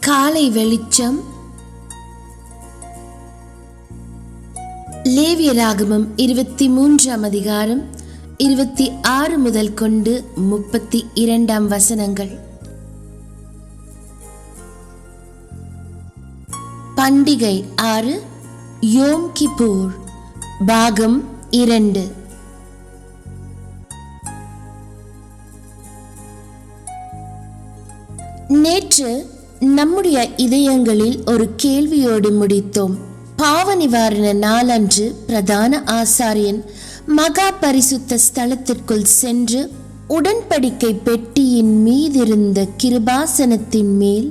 காலை வெளிச்சம். லேவியராகமம் 23ஆம் அதிகாரம் 26 முதல் கொண்டு 32 வசனங்கள். பண்டிகை 6 யோம் கிப்பூர் பாகம் 2. நேற்று நம்முடைய இதயங்களில் ஒரு கேள்வியோடு முடித்தோம். பாவ நிவாரண நாளன்று பிரதான ஆசாரியன் மகா பரிசுத்த ஸ்தலத்திற்குள் சென்று உடன்படிக்கை பெட்டியின் மீதிருந்த கிருபாசனத்தின் மேல்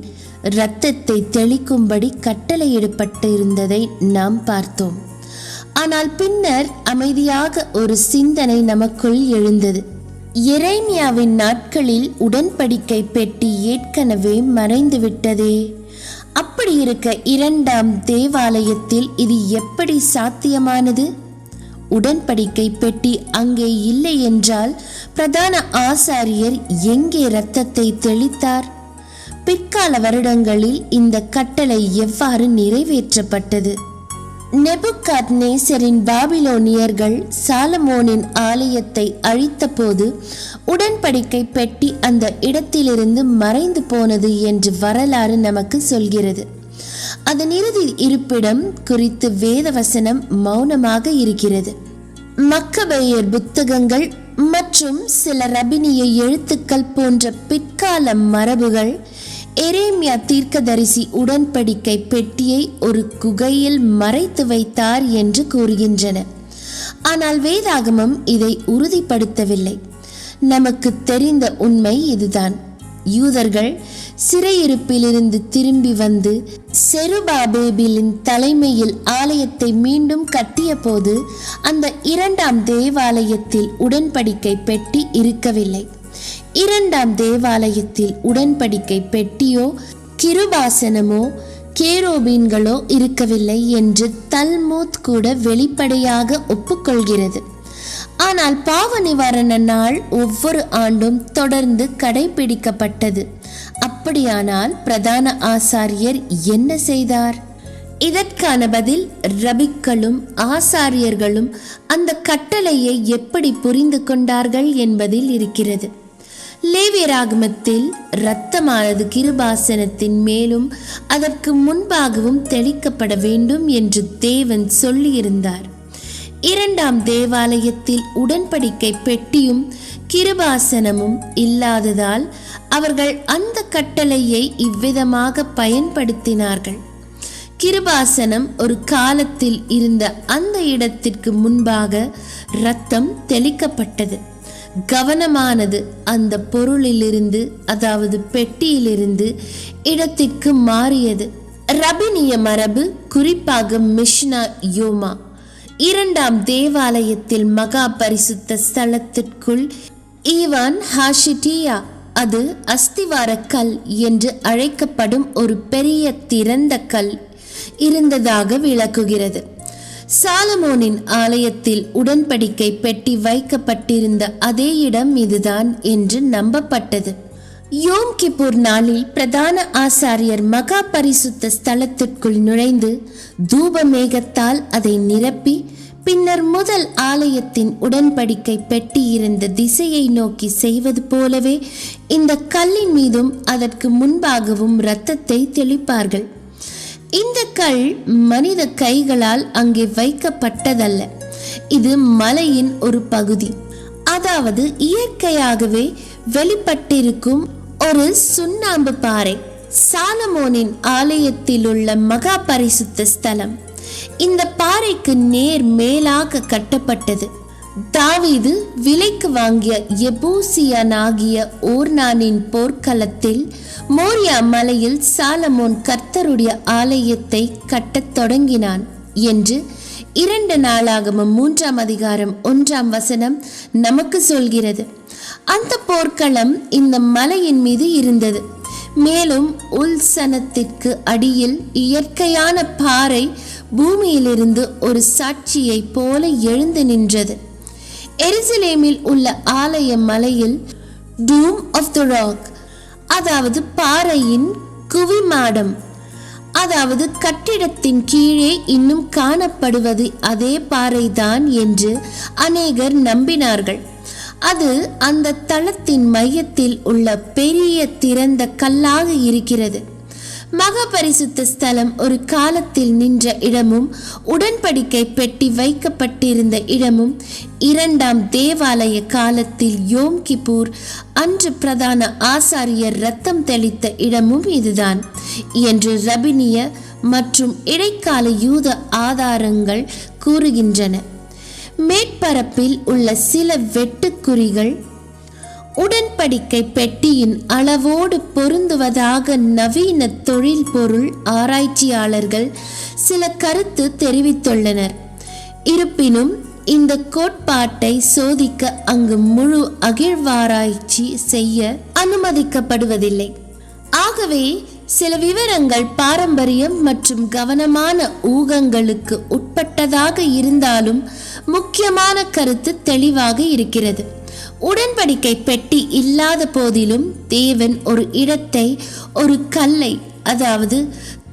இரத்தத்தை தெளிக்கும்படி கட்டளையிடப்பட்டு இருந்ததை நாம் பார்த்தோம். ஆனால் பின்னர் அமைதியாக ஒரு சிந்தனை நமக்குள் எழுந்தது. எரேமியாவின் நாட்களில் உடன்படிக்கை பெட்டி ஏற்கனவே மறைந்துவிட்டதே. அப்படி இருக்க 2ஆம் தேவாலயத்தில் இது எப்படி சாத்தியமானது? உடன்படிக்கை பெட்டி அங்கே இல்லை என்றால் பிரதான ஆசாரியர் எங்கே இரத்தத்தை தெளித்தார்? பிற்கால வருடங்களில் இந்த கட்டளை எவ்வாறு நிறைவேற்றப்பட்டது? நெபுகாத்நேசரின் பாபிலோனியர்கள் சாலமோனின் ஆலயத்தை அழித்த போது உடன்படிக்கை பெட்டி அந்த இடத்திலிருந்து மறைந்து போனது என்று வரலாறு நமக்கு சொல்கிறது. அதன் இறுதி இருப்பிடம் குறித்து வேதவசனம் மௌனமாக இருக்கிறது. மக்கபேயர் புத்தகங்கள் மற்றும் சில ரபினிய எழுத்துக்கள் போன்ற பிற்கால மரபுகள் எரேமியா தீர்க்கதரிசி உடன்படிக்கை பெட்டியை ஒரு குகையில் மறைத்து வைத்தார் என்று கூறுகின்றன. ஆனால் வேதாகமம் இதை உறுதிப்படுத்தவில்லை. நமக்கு தெரிந்த உண்மை இதுதான். யூதர்கள் சிறையிருப்பிலிருந்து திரும்பி வந்து செருபாபேலின் தலைமையில் ஆலயத்தை மீண்டும் கட்டிய போது அந்த 2ஆம் தேவாலயத்தில் உடன்படிக்கை பெட்டி இருக்கவில்லை. 2ஆம் தேவாலயத்தில் உடன்படிக்கை பெட்டியோ கிருபாசனமோ கேரோபீன்களோ இருக்கவில்லை என்று தல்மூத் கூட வெளிப்படையாக ஒப்புக்கொள்கிறது. ஆனால் பாவ நிவாரண நாள் ஒவ்வொரு ஆண்டும் தொடர்ந்து கடைபிடிக்கப்பட்டது. அப்படியானால் பிரதான ஆசாரியர் என்ன செய்தார்? இதற்கான பதில் ரபிக்களும் ஆசாரியர்களும் அந்த கட்டளையை எப்படி புரிந்து கொண்டார்கள் என்பதில் இருக்கிறது. லேவியராகமத்தில் இரத்தமானது கிருபாசனத்தின் மேலும் அதற்கு முன்பாகவும் தெளிக்கப்பட வேண்டும் என்று தேவன் சொல்லியிருந்தார். 2ஆம் தேவாலயத்தில் உடன்படிக்கை பெட்டியும் கிருபாசனமும் இல்லாததால் அவர்கள் அந்த கட்டளையை இவ்விதமாக பயன்படுத்தினார்கள். கிருபாசனம் ஒரு காலத்தில் இருந்த அந்த இடத்திற்கு முன்பாக இரத்தம் தெளிக்கப்பட்டது. கவனமானது அந்த பொருளிலிருந்து, அதாவது பெட்டியிலிருந்து இடத்திற்கு மாறியது. ரபினிய மரபு, குறிப்பாக மிஷ்னா யோமா, 2ஆம் தேவாலயத்தில் மகா பரிசுத்த ஸ்தலத்திற்குள் ஈவான் ஹாஷிட்டியா, அது அஸ்திவார கல் என்று அழைக்கப்படும் ஒரு பெரிய திறந்த கல் இருந்ததாக விளக்குகிறது. சாலமோனின் ஆலயத்தில் உடன்படிக்கை பெட்டி வைக்கப்பட்டிருந்த அதே இடம் இதுதான் என்று நம்பப்பட்டது. யோம் கிப்பூர் நாளில் பிரதான ஆசாரியர் மகா பரிசுத்த ஸ்தலத்திற்குள் நுழைந்து தூப மேகத்தால் அதை நிரப்பி பின்னர் முதல் ஆலயத்தின் உடன்படிக்கை பெட்டி இருந்த திசையை நோக்கி செய்வது போலவே இந்த கல்லின் மீதும் அதற்கு முன்பாகவும் இரத்தத்தை தெளிப்பார்கள். இந்த கல் மனித கைகளால் அங்கே வைக்கப்பட்டதல்ல. இது மலையின் ஒரு பகுதி, அதாவது இயற்கையாகவே வெளிப்பட்டிருக்கும் ஒரு சுண்ணாம்பு பாறை. சாலமோனின் ஆலயத்தில் உள்ள மகா பரிசுத்த ஸ்தலம் இந்த பாறைக்கு நேர் மேலாக கட்டப்பட்டது. தாவீது விலைக்கு வாங்கிய எபூசியனாகிய ஓர்னானின் போர்க்களத்தில் மோரியா மலையில் சாலமோன் கர்த்தருடைய ஆலயத்தை கட்டத் தொடங்கினான் என்று 2 நாளாகமம் 3ஆம் அதிகாரம் 1ஆம் வசனம் நமக்கு சொல்கிறது. அந்த போர்க்களம் இந்த மலையின் மீது இருந்தது. மேலும் உள்சனத்திற்கு அடியில் இயற்கையான பாறை பூமியிலிருந்து ஒரு சாட்சியை போல எழுந்து நின்றது. எருசலேமில் உள்ள ஆலய மலையில் டூம் ஆஃப் த ராக், அதாவது பாறையின் குவிமாடம், அதாவது கட்டிடத்தின் கீழே இன்னும் காணப்படுவது அதே பாறைதான் என்று அநேகர் நம்பினார்கள். அது அந்த தளத்தின் மையத்தில் உள்ள பெரிய திறந்த கல்லாக இருக்கிறது. மகாபரிசுத்த ஸ்தலம் ஒரு காலத்தில் நின்ற இடமும் உடன்படிக்கை பெட்டி வைக்கப்பட்டிருந்த இடமும், இரண்டாம் தேவாலய காலத்தில் யோம் கிப்பூர் அன்று பிரதான ஆசாரியர் இரத்தம் தெளித்த இடமும் இதுதான் என்று ரபினிய மற்றும் இடைக்கால யூத ஆதாரங்கள் கூறுகின்றன. மேற்பரப்பில் உள்ள சில வெட்டுக்குறிகள் உடன்படிக்கை பெட்டியின் அளவோடு பொருந்துவதாக நவீன தொழில் பொருள் ஆராய்ச்சியாளர்கள் சில கருத்து தெரிவித்துள்ளனர். இருப்பினும் இந்த கோட்பாட்டை சோதிக்க அங்கு முழு அகழ்வாராய்ச்சி செய்ய அனுமதிக்கப்படுவதில்லை. ஆகவே சில விவரங்கள் பாரம்பரியம் மற்றும் கவனமான ஊகங்களுக்கு உட்பட்டதாக இருந்தாலும் முக்கியமான கருத்து தெளிவாக இருக்கிறது. உடன்படிக்கை பெட்டி இல்லாத போதிலும் தேவன் ஒரு இடத்தை, ஒரு கல்லை, அதாவது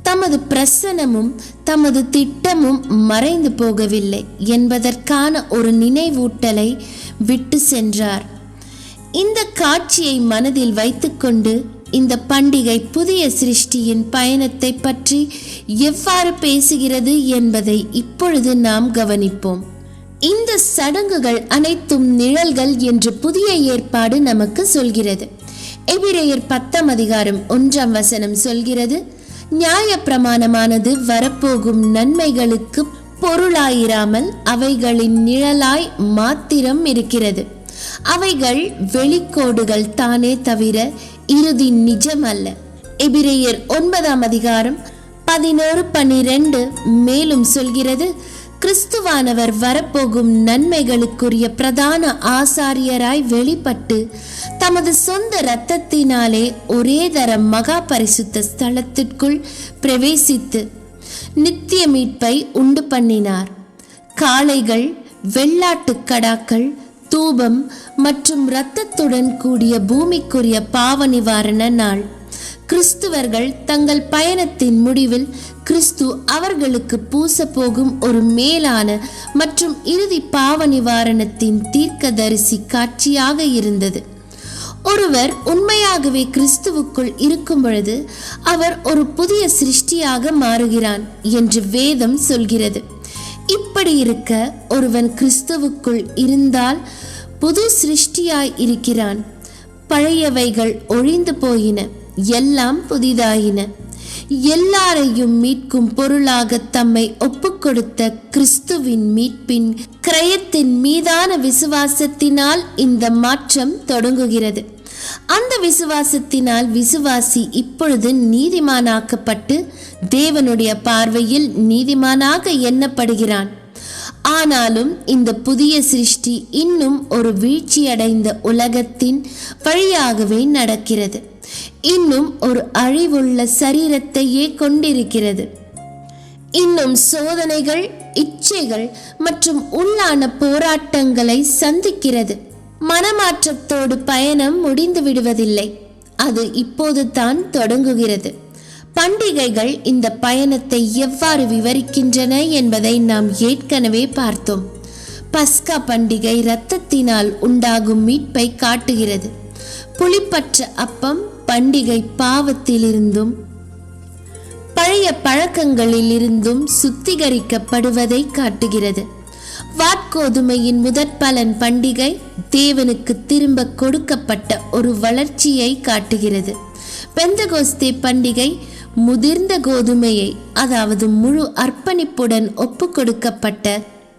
தமது பிரசனமும் தமது திட்டமும் மறைந்து போகவில்லை என்பதற்கான ஒரு நினைவூட்டலை விட்டு சென்றார். இந்த காட்சியை மனதில் வைத்துக்கொண்டு இந்த பண்டிகை புதிய சிருஷ்டியின் பயணத்தை பற்றி எவ்வாறு பேசுகிறது என்பதை இப்பொழுது நாம் கவனிப்போம். இந்த சடங்குகள் அனைத்தும் நிழல்கள் என்று புதிய ஏற்பாடு நமக்கு சொல்கிறது. எபிரேயர் 10:1 சொல்கிறது, நியாய பிரமாணமானது வரப்போகும் நன்மைகளுக்கு பொருளாயிராமல் அவைகளின் நிழலாய் மாத்திரம் இருக்கிறது. அவைகள் வெளிக்கோடுகள் தானே தவிர இறுதி நிஜம் அல்ல. எபிரேயர் 9:11-12 மேலும் சொல்கிறது, கிறிஸ்துவானவர் வரப்போகும் நன்மைகளுக்குரிய பிரதான ஆசாரியராய் வெளிப்பட்டு தமது சொந்த இரத்தத்தினாலே ஒரே தர மகா பரிசுத்த ஸ்தலத்திற்குள் பிரவேசித்து நித்திய மீட்பை உண்டு பண்ணினார். காளைகள், வெள்ளாட்டு கடாக்கள், தூபம் மற்றும் இரத்தத்துடன் கூடிய பூமிக்குரிய பாவ நிவாரண நாள். கிறிஸ்துவர்கள் தங்கள் பயணத்தின் முடிவில் கிறிஸ்து அவர்களுக்கு பூச போகும் ஒரு மேலான மற்றும் இறுதி பாவ நிவாரணத்தின் தீர்க்கதரிசி காட்சியாக இருந்தது. ஒருவர் உண்மையாகவே கிறிஸ்துவுக்குள் இருக்கும் பொழுது அவர் ஒரு புதிய சிருஷ்டியாக மாறுகிறான் என்று வேதம் சொல்கிறது. இப்படி இருக்க ஒருவன் கிறிஸ்துவுக்குள் இருந்தால் புது சிருஷ்டியாய் இருக்கிறான். பழையவைகள் ஒழிந்து போயின, எல்லாம் புதிதாயின. எல்லாரையும் மீட்கும் பொருளாக தம்மை ஒப்புக்கொடுத்த கிறிஸ்துவின் மீட்பின் கிரயத்தின் மீதான விசுவாசத்தினால் இந்த மாற்றம் தொடங்குகிறது. அந்த விசுவாசத்தினால் விசுவாசி இப்பொழுது நீதிமானாக்கப்பட்டு தேவனுடைய பார்வையில் நீதிமானாக எண்ணப்படுகிறான். ஆனாலும் இந்த புதிய சிருஷ்டி இன்னும் ஒரு வீழ்ச்சியடைந்த உலகத்தின் வழியாகவே நடக்கிறது. இன்னும் ஒரு அழிவுள்ள சரீரத்தையே கொண்டிருக்கிறது. இன்னும் சோதனைகள், இச்சைகள் மற்றும் உள்ளான போராட்டங்களை சந்திக்கிறது. மனமாற்றத்தோடு பயணம் முடிந்து விடுவதில்லை, அது இப்போது தான் தொடங்குகிறது. பண்டிகைகள் இந்த பயணத்தை எவ்வாறு விவரிக்கின்றன என்பதை நாம் ஏற்கனவே பார்த்தோம். பஸ்கா பண்டிகை இரத்தத்தினால் உண்டாகும் மீட்பை காட்டுகிறது. புளிப்பற்ற அப்பம் பண்டிகை பாவத்திலிருந்தும் பழைய பழக்கங்களில் இருந்தும் சுத்திகரிக்கப்படுவதை காட்டுகிறது. வாட்கோதுமையின் முதற்பலன் பண்டிகை தேவனுக்கு திரும்ப கொடுக்கப்பட்ட ஒரு வளர்ச்சியை காட்டுகிறது. பெந்தகோஸ்தே பண்டிகை முதிர்ந்த கோதுமையை, அதாவது முழு அர்ப்பணிப்புடன் ஒப்பு கொடுக்கப்பட்ட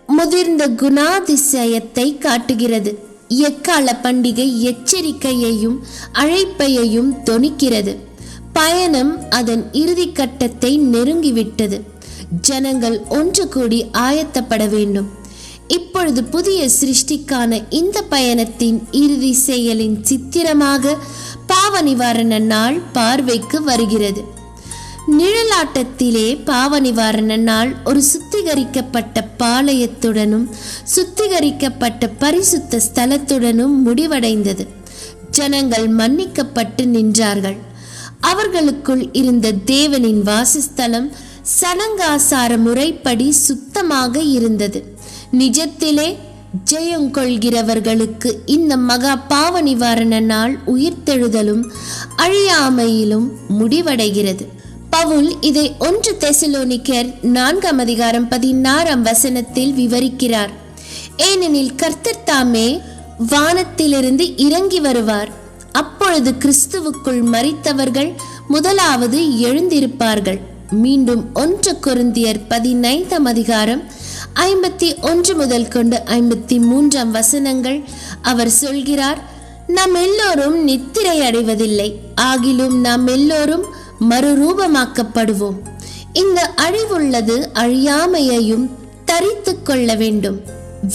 முதிர்ந்த குணாதிசயத்தை காட்டுகிறது. எக்கால பண்டிகை எச்சரிக்கையையும் அழைப்பையையும் தொனிக்கிறது. பயணம் அதன் இறுதி கட்டத்தை நெருங்கிவிட்டது. ஜனங்கள் ஒன்று கூடி ஆயத்தப்பட வேண்டும். இப்பொழுது புதிய சிருஷ்டிக்கான இந்த பயணத்தின் இறுதி செயலின் சித்திரமாக பாவ நிவாரண நாள் பார்வைக்கு வருகிறது. நிழலாட்டத்திலே பாவ நிவாரண நாள் ஒரு சுத்திகரிக்கப்பட்ட பாளையத்துடனும் சுத்திகரிக்கப்பட்ட பரிசுத்த ஸ்தலத்துடனும் முடிவடைந்தது. ஜனங்கள் மன்னிக்கப்பட்டு நின்றார்கள். அவர்களுக்குள் இருந்த தேவனின் வாசஸ்தலம் சடங்காசார முறைப்படி சுத்தமாக இருந்தது. நிஜத்திலே ஜெயங்கொள்கிறவர்களுக்கு இந்த மகா பாவ நிவாரண நாள் உயிர்த்தெழுதலும் அழியாமையிலும் முடிவடைகிறது. பவுல் இதை 1 தெசலோனிக்கர் 4:16 விவரிக்கிறார். ஏனெனில் கர்த்தர் தாமே வானத்திலிருந்து இறங்கி வருவார். அப்பொழுது கிறிஸ்துவுக்குள் மரித்தவர்கள் முதலாவது எழுந்திருப்பார்கள். மீண்டும் 1 கொரிந்தியர் 15:51-53 அவர் சொல்கிறார், நாம் எல்லோரும் நித்திரை அடைவதில்லை, ஆகிலும் நாம் எல்லோரும் மறுரூபமாக்கப்படுவோம். இந்த அழிவுள்ளது அழியாமையையும் தரித்து கொள்ள வேண்டும்.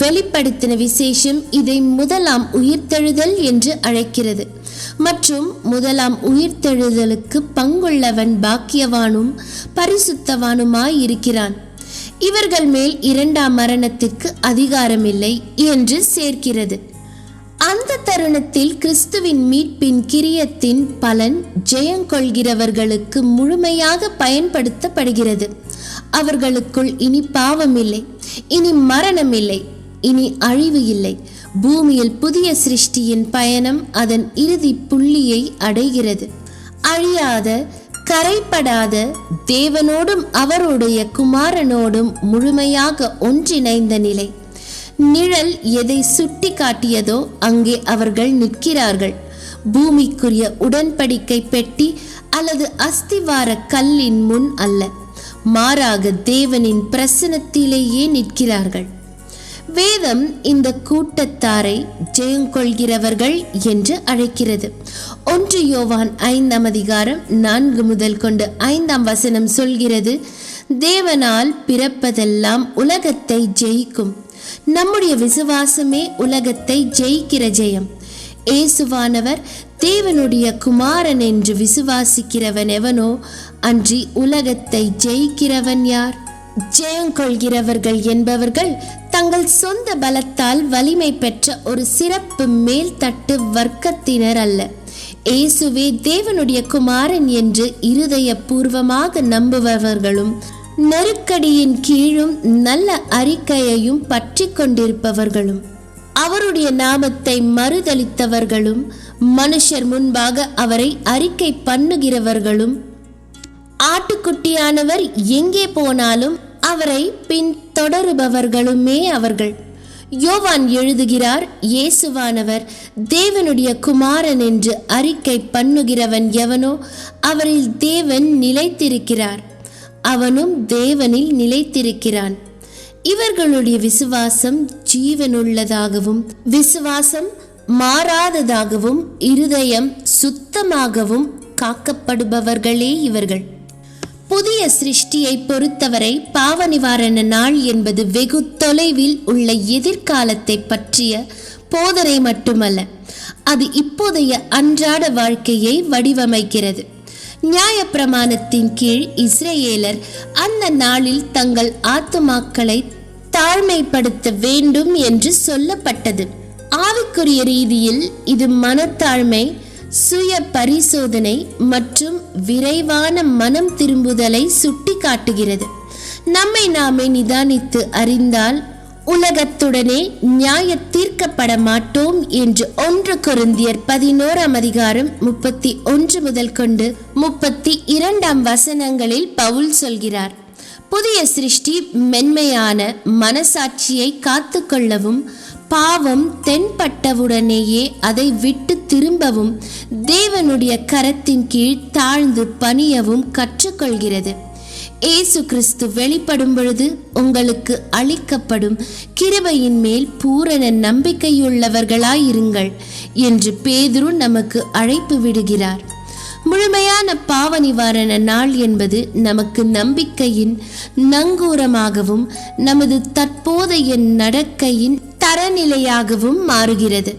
வெளிப்படுத்தின விசேஷம் இதை முதலாம் உயிர்த்தெழுதல் என்று அழைக்கிறது. மற்றும் முதலாம் உயிர்த்தெழுதலுக்கு பங்குள்ளவன் பாக்கியவானும் பரிசுத்தவானுமாய் இருக்கிறான். இவர்கள் மேல் 2ஆம் மரணத்திற்கு அதிகாரமில்லை என்று சேர்க்கிறது. அந்த தருணத்தில் கிறிஸ்துவின் மீட்பின் கிரியத்தின் பலன் ஜெயங்கொள்கிறவர்களுக்கு முழுமையாக பயன்படுத்தப்படுகிறது. அவர்களுக்குள் இனி பாவமில்லை, இனி மரணமில்லை, இனி அழிவு இல்லை. பூமியில் புதிய சிருஷ்டியின் பயணம் அதன் இறுதி புள்ளியை அடைகிறது. அழியாத, கரைப்படாத தேவனோடும் அவருடைய குமாரனோடும் முழுமையாக ஒன்றிணைந்த நிலை. நிழல் எதை சுட்டி காட்டியதோ அங்கே அவர்கள் நிற்கிறார்கள். பூமிக்குரிய உடன்படிக்கை பெட்டி அல்லது அஸ்திவார கல்லின் முன் அல்ல, மாறாக தேவனின் பிரசன்னத்திலேயே நிற்கிறார்கள். வேதம் இந்த கூட்டத்தாரை ஜெயங்கொள்கிறவர்கள் என்று அழைக்கிறது. 1 யோவான் 5:4-5 சொல்கிறது, தேவனால் பிறப்பதெல்லாம் உலகத்தை ஜெயிக்கும். நம்முடைய விசுவாசமே உலகத்தை ஜெயிக்கிற ஜெயம். இயேசுவானவர் தேவனுடைய குமாரன் என்று விசுவாசிக்கிறவன் எவனோ அன்றி உலகத்தை ஜெயிக்கிறவன் யார்? ஜெயங்கொள்கிறவர்கள் என்பவர்கள் தங்கள் சொந்த பலத்தால் வலிமை பெற்ற ஒரு சிறப்பு மேல்தட்டு வர்க்கத்தினர் அல்ல. இயேசுவே தேவனுடைய குமாரன் என்று இருதயபூர்வமாக நம்புபவர்களும் நெருக்கடியின் கீழும் நல்ல அறிக்கையையும் பற்றி கொண்டிருப்பவர்களும் அவருடைய நாமத்தை மறுதலித்தவர்களும் மனுஷர் முன்பாக அவரை அறிக்கை பண்ணுகிறவர்களும் ஆட்டுக்குட்டியானவர் எங்கே போனாலும் அவரை பின்தொடருபவர்களுமே அவர்கள். யோவான் எழுதுகிறார், இயேசுவானவர் தேவனுடைய குமாரன் என்று அறிக்கை பண்ணுகிறவன் எவனோ அவரில் தேவன் நிலைத்திருக்கிறார், அவனும் தேவனில் நிலைத்திருக்கிறான். இவர்களுடைய விசுவாசம் ஜீவனுள்ளதாகவும் விசுவாசம் மாறாததாகவும் இருதயம் சுத்தமாகவும் காக்கப்படுபவர்களே இவர்கள். புதிய சிருஷ்டியை பொறுத்தவரை பாவ நிவாரண நாள் என்பது வெகு தொலைவில் உள்ள எதிர்காலத்தை பற்றிய போதனை மட்டுமல்ல, அது இப்போதைய அன்றாட வாழ்க்கையை வடிவமைக்கிறது. நியாயப்பிரமாணத்தின் கீழ் இஸ்ரேலர் அந்த நாளில் தங்கள் ஆத்துமாக்களை தாழ்மைப்படுத்த வேண்டும் என்று சொல்லப்பட்டது. ஆவிக்குரிய ரீதியில் இது மனத்தாழ்மை, சுய பரிசோதனை மற்றும் விரைவான மனம் திரும்புதலை சுட்டி காட்டுகிறது. நம்மை நாமே நிதானித்து அறிந்தால் உலகத்துடனே நியாய தீர்க்கப்பட மாட்டோம் என்று 1 கொரிந்தியர் 11:31-32 பவுல் சொல்கிறார். புதிய சிருஷ்டி மென்மையான மனசாட்சியை காத்து கொள்ளவும் பாவம் தென்பட்டவுடனேயே அதை விட்டு திரும்பவும் தேவனுடைய கரத்தின் கீழ் தாழ்ந்து பணியவும் கற்றுக்கொள்கிறது. இயேசு கிறிஸ்து வெளிப்படும் பொழுது உங்களுக்கு அளிக்கப்படும் கிருபையின் மேல் பூரண நம்பிக்கையுள்ளவர்களாயிருங்கள் என்று பேதுரு நமக்கு அழைப்பு விடுகிறார். முழுமையான பாவ நிவாரண நாள் என்பது நமக்கு நம்பிக்கையின் நங்கூரமாகவும் நமது தற்போதைய நடக்கையின் தரநிலையாகவும் மாறுகிறது.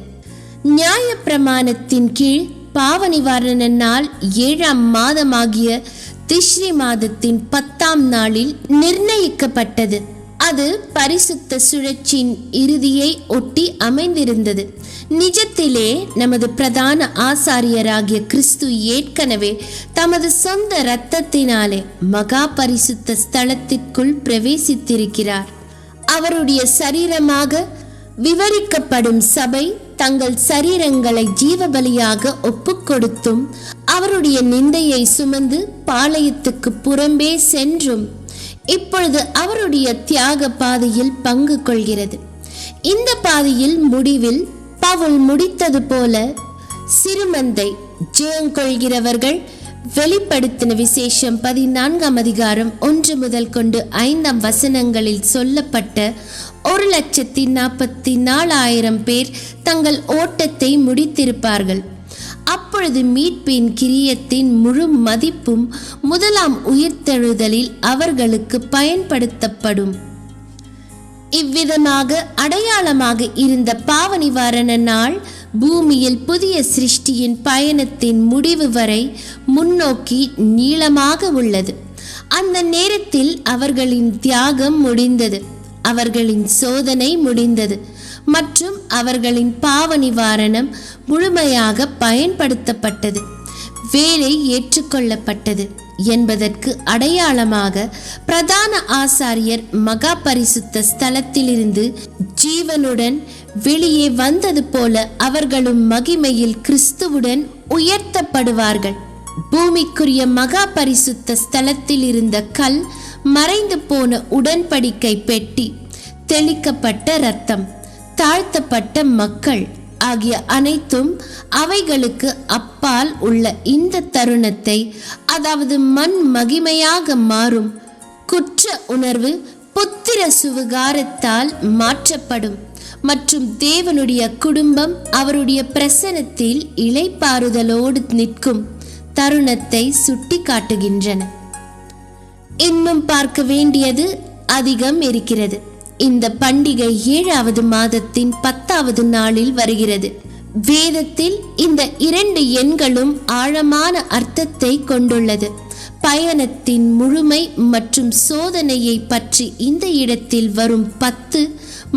நியாய பிரமாணத்தின் கீழ் பாவ நிவாரண நாள் 7ஆம் மாதமாகிய திஷ்ரி மாதத்தின் 10ஆம் நாளில் நிர்ணயிக்கப்பட்டது. அது பரிசுத்த சுழற்சியின் இறுதியை ஒட்டி அமைந்திருந்தது. நிஜத்திலே நமது பிரதான ஆசாரியராகிய கிறிஸ்து ஏற்கனவே தமது சொந்த இரத்தத்தினாலே மகா பரிசுத்த ஸ்தலத்திற்குள் பிரவேசித்திருக்கிறார். அவருடைய சரீரமாக விவரிக்கப்படும் சபை தங்கள் சரீரங்களை ஜீவபலியாக ஒப்புக்கொடுத்தும் அவருடைய நிந்தையை சுமந்து பாளையத்துக்கு புறம்பே சென்றும் இப்பொழுது அவருடைய தியாக பாதையில் பங்கு கொள்கிறது. இந்த பாதையில் முடிவில் பவுல் முடித்தது போல சிறுமந்தை ஜெயங்கொள்கிறவர்கள் வெளிப்படுத்தின விசேஷம் 14ஆம் அதிகாரம் 1 முதல் கொண்டு 5ஆம் வசனங்களில் சொல்லப்பட்ட 1,44,000 பேர் தங்கள் ஓட்டத்தை முடித்திருப்பார்கள். அப்பொழுது மீட்பின் கிரியத்தின் முழு மதிப்பும் முதலாம் உயிர்த்தெழுதலில் அவர்களுக்கு பயன்படுத்தப்படும். இவ்விதமாக அடையாளமாக இருந்த பாவ நிவாரண நாள் பூமியில் புதிய சிருஷ்டியின் பயணத்தின் முடிவு வரை முன்னோக்கி நீளமாக உள்ளது. அந்த நேரத்தில் அவர்களின் தியாகம் முடிந்தது, அவர்களின் சோதனை முடிந்தது மற்றும் அவர்களின் பாவ நிவாரணம் முழுமையாக பயன்படுத்தப்பட்டது, வேலை ஏற்றுக்கொள்ளப்பட்டது என்பதற்கு அடையாளமாக பிரதான ஆசாரியர் மகா பரிசுத்த ஸ்தலத்திலிருந்து ஜீவனுடன் வெளியே வந்தது போல அவர்களும் மகிமையில் கிறிஸ்துவுடன் உயர்த்தப்படுவார்கள். பூமிக்குரிய மகா பரிசுத்த ஸ்தலத்தில் இருந்த கல், மறைந்து போன உடன்படிக்கை பெட்டி, தெளிக்கப்பட்ட இரத்தம், தாழ்த்தப்பட்ட மக்கள் ஆகிய அனைத்தும் அவைகளுக்கு அப்பால் உள்ள இந்த தருணத்தை, அதாவது மண் மகிமையாக மாறும் குற்ற உணர்வு புத்திர சுவிகாரத்தால் மாற்றப்படும் மற்றும் தேவனுடைய குடும்பம் அவருடைய பிரசன்னத்தில் இளைப்பாறுதலோடு நிற்கும் தருணத்தை சுட்டி காட்டுகின்றன. இன்னும் பார்க்க வேண்டியது அதிகம் இருக்கிறது. இந்த பண்டிகை 7வது மாதத்தின் 10வது நாளில் வருகிறது. வேதத்தில் இந்த 2 எண்களும் ஆழமான அர்த்தத்தை கொண்டுள்ளது. பயணத்தின் முழுமை மற்றும் சோதனையை பற்றி இந்த இடத்தில் வரும் 10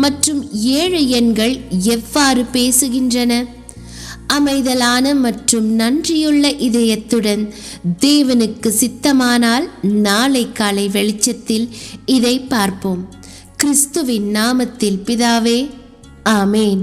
மற்றும் 7 எண்கள் எவ்வாறு பேசுகின்றன? அமைதலான மற்றும் நன்றியுள்ள இதயத்துடன் தேவனுக்கு சித்தமானால் நாளை காலை வெளிச்சத்தில் இதை பார்ப்போம். கிறிஸ்துவின் நாமத்தில் பிதாவே, ஆமேன்.